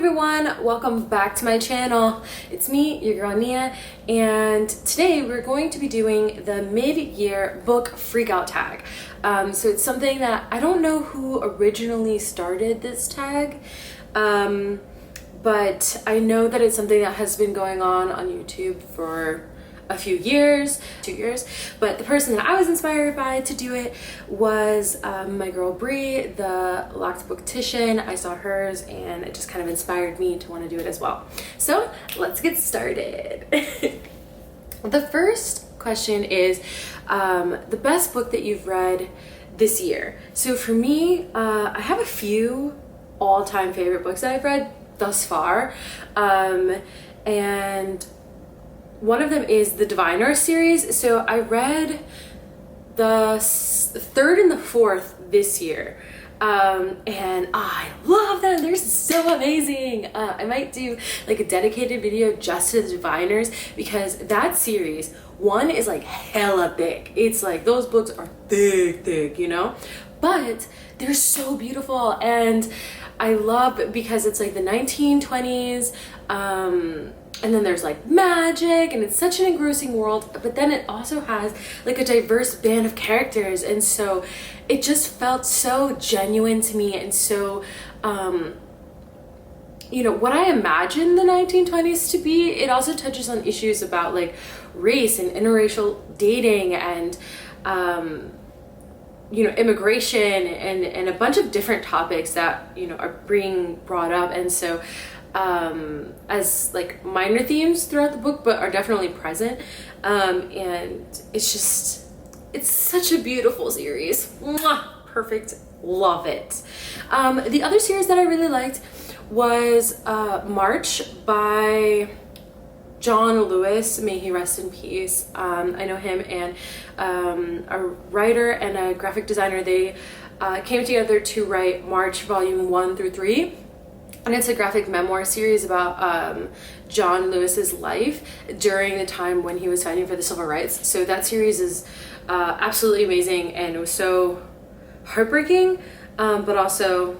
everyone, welcome back to my channel. It's me, your girl Nia, and today we're going to be doing the mid-year book freakout tag. So it's something that I don't know who originally started this tag, but I know that it's something that has been going on YouTube for a few years, 2 years, but the person that I was inspired by to do it was my girl Bree, the Locked Booktician. I saw hers and it just kind of inspired me to want to do it as well. So let's get started. The first question is the best book that you've read this year. So for me, I have a few all-time favorite books that I've read thus far, and one of them is the Diviner series. So I read the third and the fourth this year, and I love them. They're so amazing. I might do like a dedicated video just to the Diviners because that series, one is like hella thick. It's like those books are thick, you know, but they're so beautiful, and I love because it's like the 1920s, and then there's like magic, and it's such an engrossing world, but then it also has like a diverse band of characters, and so it just felt so genuine to me, and so you know, what I imagine the 1920s to be. It also touches on issues about like race and interracial dating and you know, immigration and a bunch of different topics that, you know, are being brought up, and so as like minor themes throughout the book, but are definitely present, and it's such a beautiful series. Mwah! Perfect, love it. The other series that I really liked was March by John Lewis, may he rest in peace. I know him and a writer and a graphic designer. They came together to write March volume 1 through 3. And it's a graphic memoir series about John Lewis's life during the time when he was fighting for the civil rights. So that series is absolutely amazing, and it was so heartbreaking, but also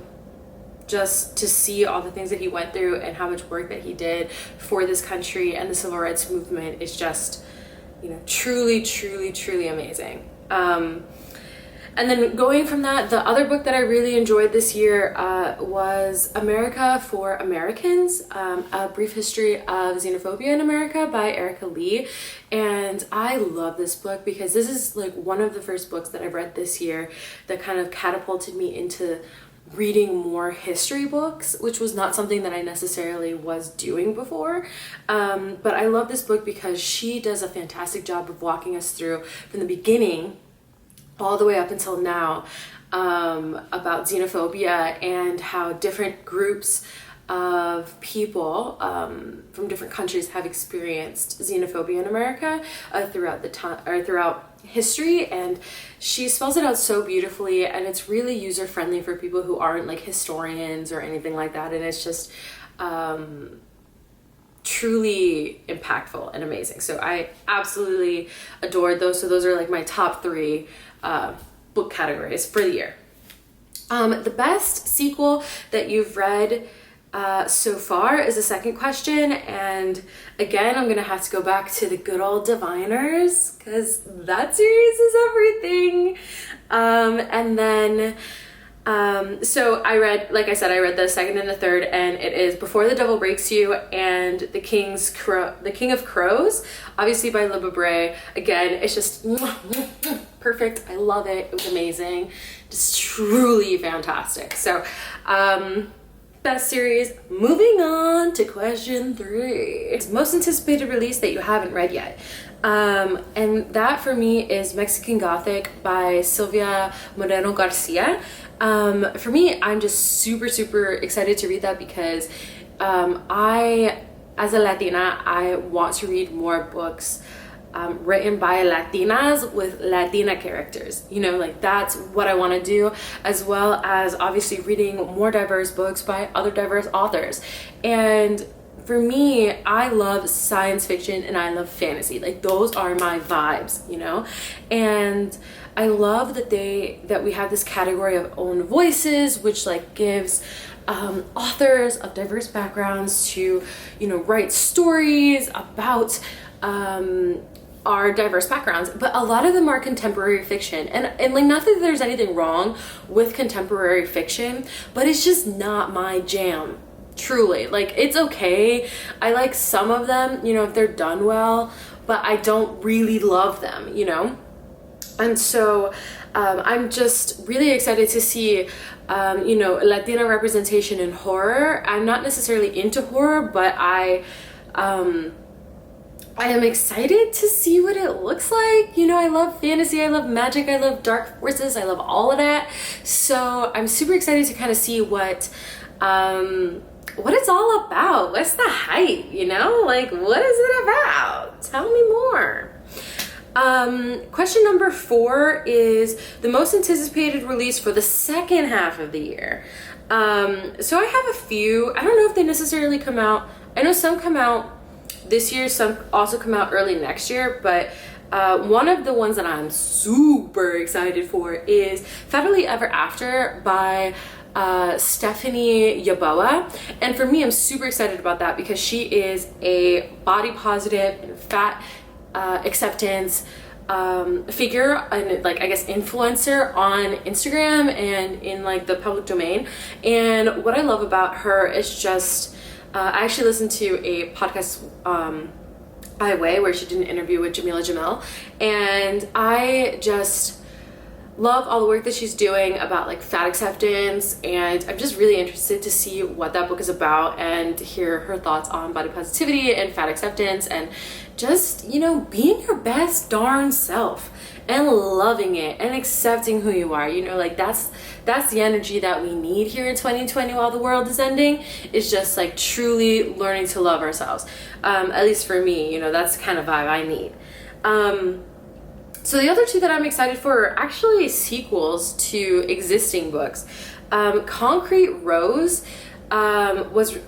just to see all the things that he went through and how much work that he did for this country and the civil rights movement is just, you know, truly amazing. And then going from that, the other book that I really enjoyed this year was America for Americans, A Brief History of Xenophobia in America by Erica Lee. And I love this book because this is like one of the first books that I've read this year that kind of catapulted me into reading more history books, which was not something that I necessarily was doing before. But I love this book because she does a fantastic job of walking us through from the beginning all the way up until now, about xenophobia and how different groups of people from different countries have experienced xenophobia in America throughout the time or throughout history. And she spells it out so beautifully, and it's really user friendly for people who aren't like historians or anything like that. And it's just truly impactful and amazing. So I absolutely adored those. So those are like my top 3 book categories for the year. The best sequel that you've read so far is the second question, and again I'm gonna have to go back to the good old Diviners because that series is everything. And then so I read, like I said, I read the second and the third, and it is Before the Devil Breaks You and The King of Crows, obviously by Libba Bray. Again, it's just perfect. I love it. It was amazing. Just truly fantastic. So, best series. Moving on to question 3. Most anticipated release that you haven't read yet. And that for me is Mexican Gothic by Silvia Moreno Garcia. For me, I'm just super excited to read that because I, as a Latina, I want to read more books written by Latinas with Latina characters. You know, like that's what I want to do, as well as obviously reading more diverse books by other diverse authors. And for me, I love science fiction and I love fantasy. Like those are my vibes, you know? And I love that we have this category of own voices, which like gives authors of diverse backgrounds to, you know, write stories about our diverse backgrounds, but a lot of them are contemporary fiction. And like, not that there's anything wrong with contemporary fiction, but it's just not my jam. Truly, like, it's okay. I like some of them, you know, if they're done well, but I don't really love them, you know? And so I'm just really excited to see, you know, Latina representation in horror. I'm not necessarily into horror, but I am excited to see what it looks like. You know, I love fantasy, I love magic, I love dark forces, I love all of that. So I'm super excited to kind of see what it's all about. What's the hype, you know? Like, what is it about? Tell me more. Question number 4 is the most anticipated release for the second half of the year. So I have a few. I don't know if they necessarily come out. I know some come out this year, some also come out early next year, but one of the ones that I'm super excited for is Federally Ever After by Stephanie Yeboah. And for me, I'm super excited about that because she is a body positive and fat acceptance figure and, like, I guess influencer on Instagram and in like the public domain. And what I love about her is just I actually listened to a podcast by Way where she did an interview with Jamila Jamil, and I just love all the work that she's doing about like fat acceptance, and I'm just really interested to see what that book is about and hear her thoughts on body positivity and fat acceptance and just, you know, being your best darn self and loving it and accepting who you are. You know, like that's the energy that we need here in 2020 while the world is ending. It's just like truly learning to love ourselves. At least for me, you know, that's the kind of vibe I need. So the other two that I'm excited for are actually sequels to existing books. Concrete Rose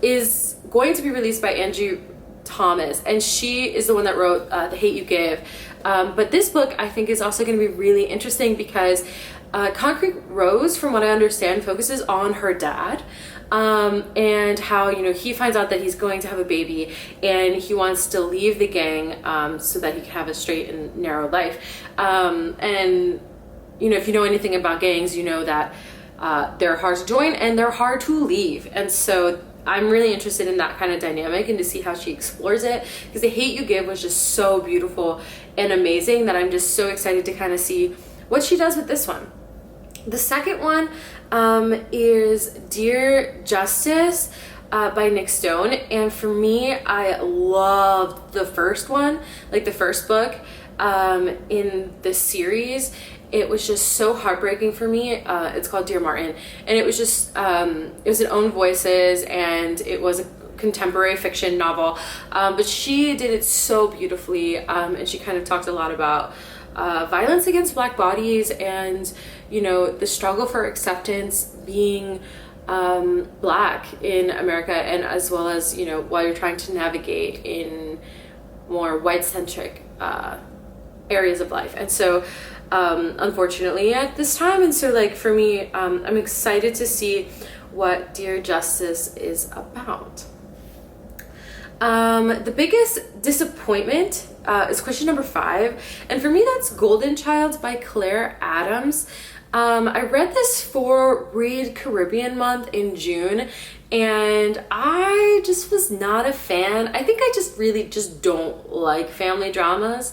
is going to be released by Angie Thomas, and she is the one that wrote The Hate You Give. But this book I think is also going to be really interesting because Concrete Rose, from what I understand, focuses on her dad. And how, you know, he finds out that he's going to have a baby and he wants to leave the gang so that he can have a straight and narrow life. And, you know, if you know anything about gangs, you know that they're hard to join and they're hard to leave. And so I'm really interested in that kind of dynamic and to see how she explores it, because The Hate You Give was just so beautiful and amazing that I'm just so excited to kind of see what she does with this one. The second one is Dear Justice by Nick Stone. And for me, I loved the first one, like the first book in the series. It was just so heartbreaking for me. It's called Dear Martin. And it was just, it was in Own Voices, and it was a contemporary fiction novel. But she did it so beautifully. And she kind of talked a lot about violence against Black bodies and, you know, the struggle for acceptance being Black in America, and as well as, you know, while you're trying to navigate in more white-centric areas of life. And so unfortunately at this time, and so like for me, I'm excited to see what Dear Justice is about. The biggest disappointment is question number 5, and for me that's Golden Child by Claire Adams. I read this for Read Caribbean Month in June, and I just was not a fan. I think I just really just don't like family dramas.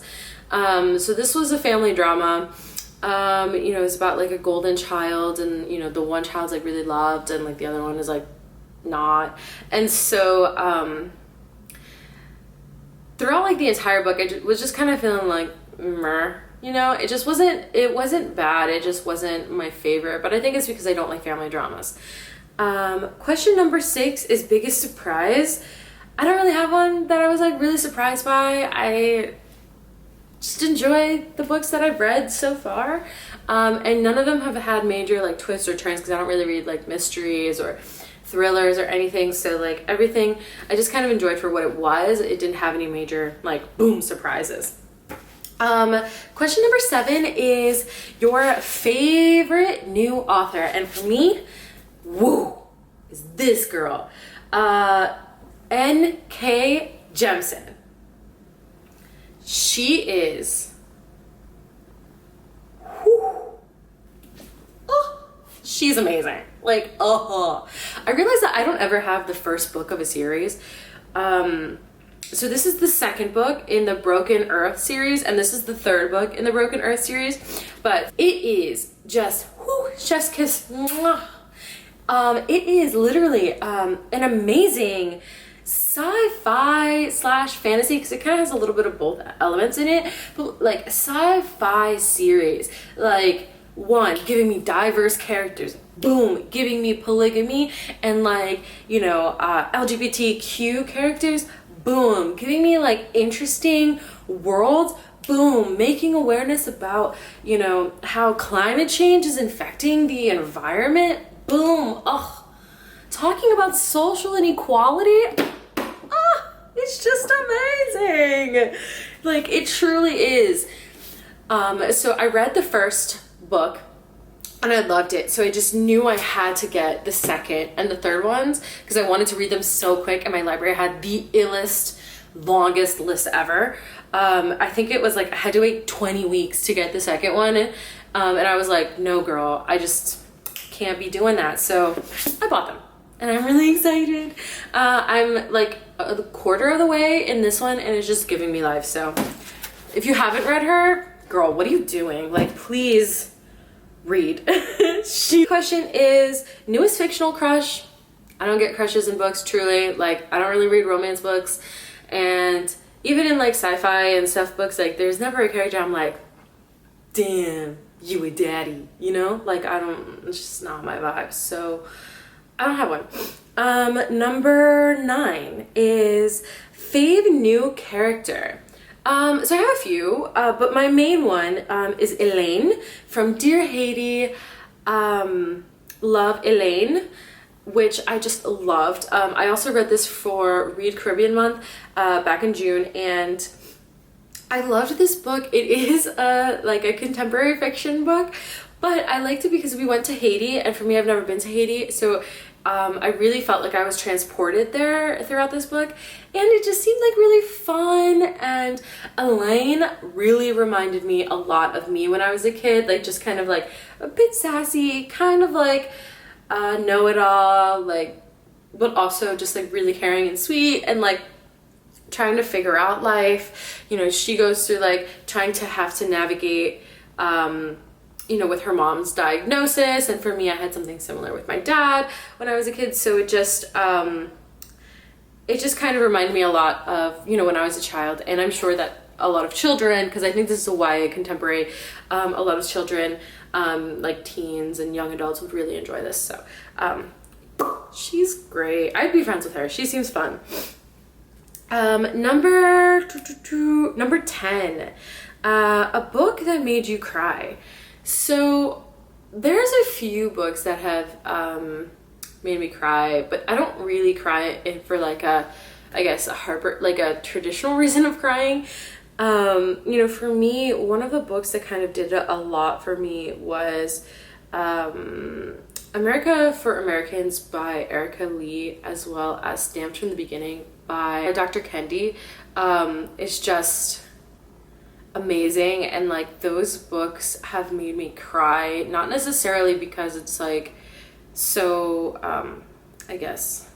So this was a family drama. You know, it's about like a golden child, and, you know, the one child's like really loved and like the other one is like not. And so throughout like the entire book, I was just kind of feeling like meh. You know, it wasn't bad, it just wasn't my favorite, but I think it's because I don't like family dramas. Question number 6 is biggest surprise. I don't really have one that I was like really surprised by. I just enjoy the books that I've read so far, and none of them have had major like twists or turns, because I don't really read like mysteries or thrillers or anything. So like everything I just kind of enjoyed for what it was. It didn't have any major like boom surprises. Question number 7 is your favorite new author, and for me, is this girl, N.K. Jemisin. She is, she's amazing. Like, I realized that I don't ever have the first book of a series. So this is the second book in the Broken Earth series, and this is the third book in the Broken Earth series. But it is just, chef's kiss. Mwah. It is literally an amazing sci-fi / fantasy, because it kind of has a little bit of both elements in it, but like a sci-fi series. Like, one, giving me diverse characters, boom, giving me polygamy and like, you know, LGBTQ characters, boom, giving me like interesting worlds, boom, making awareness about, you know, how climate change is infecting the environment, boom, talking about social inequality, it's just amazing. Like, it truly is. So I read the first book and I loved it, so I just knew I had to get the second and the third ones because I wanted to read them so quick, and my library had the illest, longest list ever. I think it was like I had to wait 20 weeks to get the second one, and I was like, no girl, I just can't be doing that. So I bought them and I'm really excited. I'm like a quarter of the way in this one and it's just giving me life. So if you haven't read her, girl, what are you doing? Like, please read. Question is, newest fictional crush. I don't get crushes in books, truly. Like, I don't really read romance books, and even in like sci-fi and stuff books, like there's never a character I'm like, damn, you a daddy, you know? Like, it's just not my vibe. So I don't have one. Number 9 is fave new character. So I have a few, but my main one is Elaine from Dear Haiti. Love Elaine, which I just loved. I also read this for Read Caribbean Month back in June, and I loved this book. It is like a contemporary fiction book, but I liked it because we went to Haiti, and for me, I've never been to Haiti, so I really felt like I was transported there throughout this book, and it just seemed like really fun. And Elaine really reminded me a lot of me when I was a kid, like just kind of like a bit sassy, kind of like know-it-all, like, but also just like really caring and sweet and like trying to figure out life. You know, she goes through like trying to have to navigate you know, with her mom's diagnosis, and for me, I had something similar with my dad when I was a kid, so it just kind of reminded me a lot of, you know, when I was a child, and I'm sure that a lot of children, because I think this is a YA contemporary, a lot of children, like teens and young adults would really enjoy this, so she's great. I'd be friends with her. She seems fun. Number 10, a book that made you cry. So there's a few books that have made me cry, but I don't really cry for like a traditional reason of crying. You know, for me, one of the books that kind of did a lot for me was America for Americans by Erica Lee, as well as Stamped from the Beginning by Dr. Kendi. It's just amazing, and like those books have made me cry, not necessarily because it's like so I guess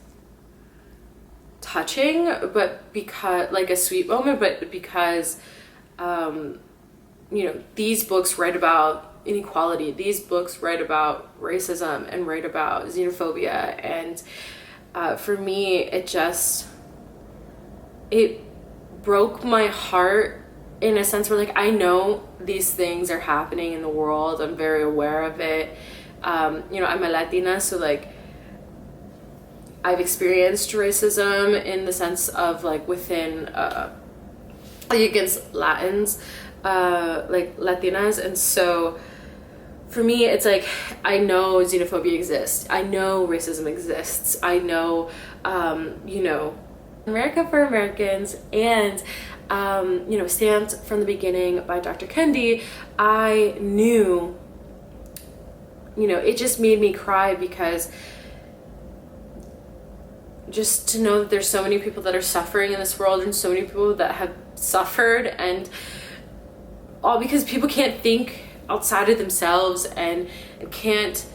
touching, but because like a sweet moment, but because you know, these books write about inequality, these books write about racism and write about xenophobia, and for me it broke my heart in a sense where like I know these things are happening in the world, I'm very aware of it. You know, I'm a Latina, so like I've experienced racism in the sense of like within like against Latins, like Latinas, and so for me it's like I know xenophobia exists, I know racism exists, I know you know, America for Americans and you know, Stamped from the Beginning by Dr. Kendi, I knew, you know, it just made me cry because just to know that there's so many people that are suffering in this world, and so many people that have suffered, and all because people can't think outside of themselves and can't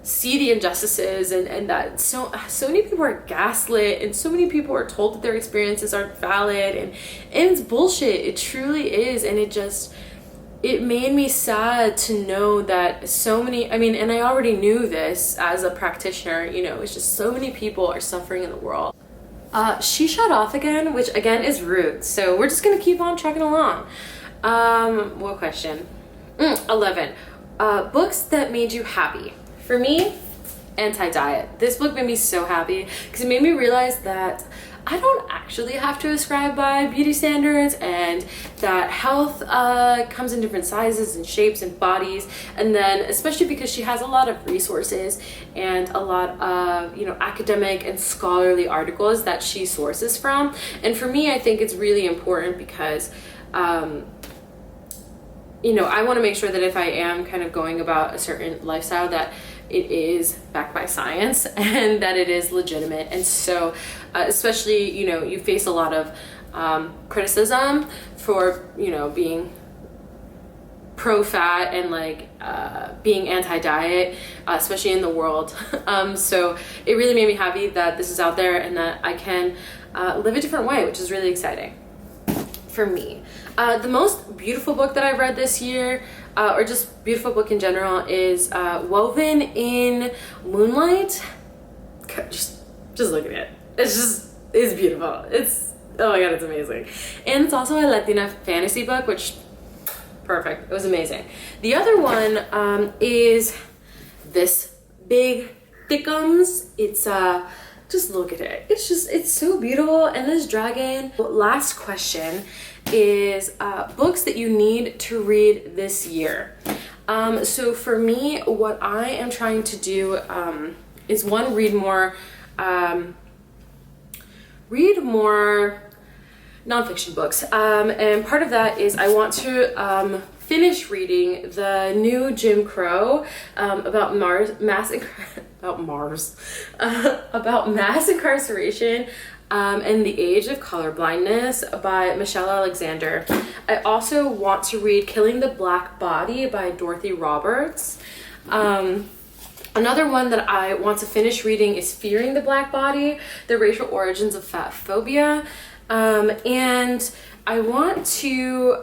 see the injustices, and that so many people are gaslit, and so many people are told that their experiences aren't valid, and it's bullshit. It truly is. And it made me sad to know that so many, I mean, and I already knew this as a practitioner, you know, it's just so many people are suffering in the world. She shut off again, which again is rude. So we're just gonna keep on trucking along. What question? 11. Books that made you happy. For me, Anti-Diet. This book made me so happy because it made me realize that I don't actually have to ascribe by beauty standards, and that health comes in different sizes and shapes and bodies. And then especially because she has a lot of resources and a lot of, you know, academic and scholarly articles that she sources from. And for me, I think it's really important because you know, I want to make sure that if I am kind of going about a certain lifestyle, that it is backed by science and that it is legitimate. And so especially, you know, you face a lot of criticism for, you know, being pro-fat and like being anti-diet, especially in the world. So it really made me happy that this is out there and that I can live a different way, which is really exciting for me. The most beautiful book that I've read this year, or just beautiful book in general, is Woven in Moonlight. Just look at it. It's beautiful. Oh my god, it's amazing. And it's also a Latina fantasy book, which, perfect. It was amazing. The other one is this big thickums. It's just look at it. It's so beautiful. And this dragon. Last question is books that you need to read this year. So for me, what I am trying to do is one, read more nonfiction books. And part of that is I want to finish reading the new Jim Crow about mass incarceration and the Age of Colorblindness by Michelle Alexander. I also want to read Killing the Black Body by Dorothy Roberts. Another one that I want to finish reading is Fearing the Black Body, The Racial Origins of Fat Phobia. And I want to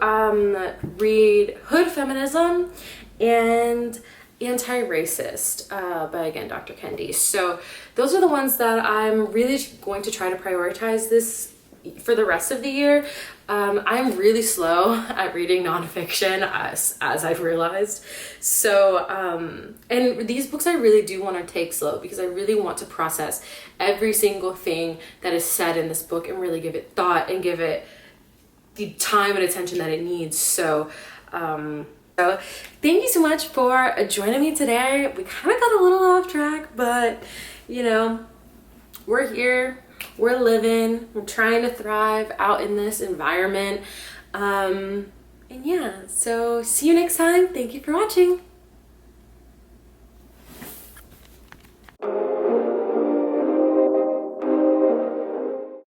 read Hood Feminism and Anti-Racist by, again, Dr. Kendi. So those are the ones that I'm really going to try to prioritize this for the rest of the year. I'm really slow at reading nonfiction, as I've realized. So, and these books I really do want to take slow because I really want to process every single thing that is said in this book and really give it thought and give it the time and attention that it needs. So thank you so much for joining me today. We kind of got a little off track, but you know, we're here, we're living, we're trying to thrive out in this environment. And yeah, so see you next time. Thank you for watching.